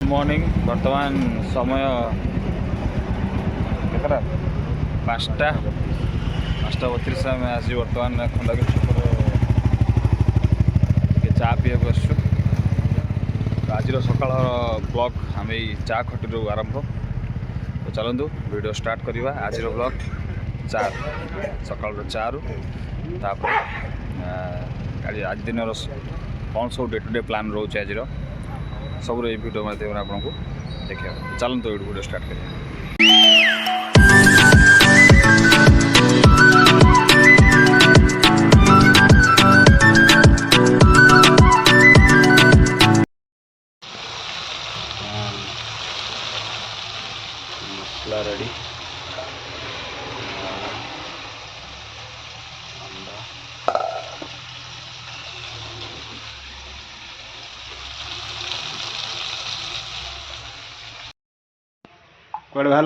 Morning बर्तमान समय केतटा 5:32 आम आज बर्तमान खंडागिरी छक चा पीवा बसु आज सकाल ब्लॉग आम चा खटी आरंभ तो चलतु वीडियो स्टार्ट करवा आज ब्लॉग चा सकाल चा रु आज दिन कौन सब डे टू डे प्लान रोचे आज सब वीडियो माध्यम आपको देखा चलते वीडियो स्टार्ट करें। मसला रेडी कड़े बाहर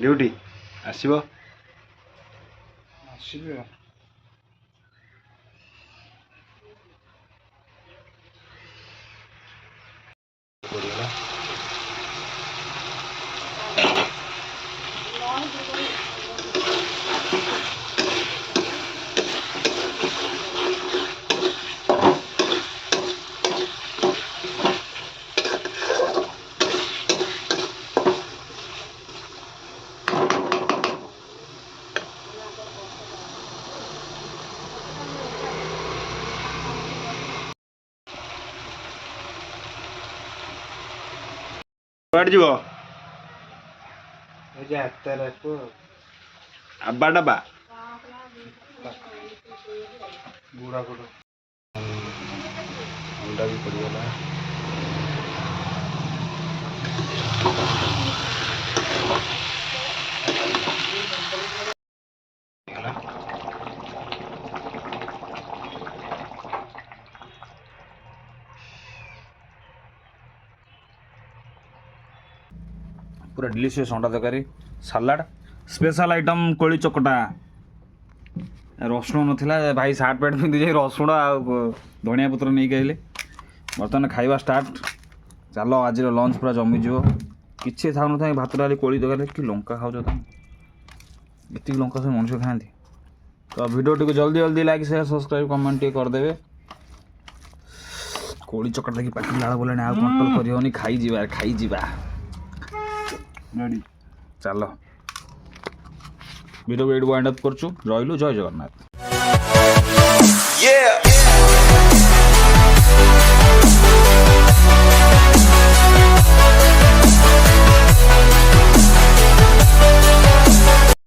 ड्यूटी आसो जीव आब्बा डब्बा बुढ़ा अंडा भी पड़गला पूरा डिलीशियस अंडा तरकारी सलाड स्पेशल आइटम कोली चकटा रसुण नाला भाई सार्ट पैंट पिंधि जाए रसुण आ धनिया पत्र नहीं आइले बर्तमान खाइबा स्टार्ट चल आज लंच पूरा जमीज किसी था ना भात डाली कोली तरकारी कि लंका खाऊ तुम ये लंका सब मनुष्य खाती तो वीडियो टी जल्दी जल्दी लाइक शेयर सब्सक्राइब कमेंट करदे कोली चकटा देखिए पाटी लाड़ बोला कंट्रोल करनी खाई रेडी चल वीडियो वाइंड अप करछु रहिलु जय जगन्नाथ।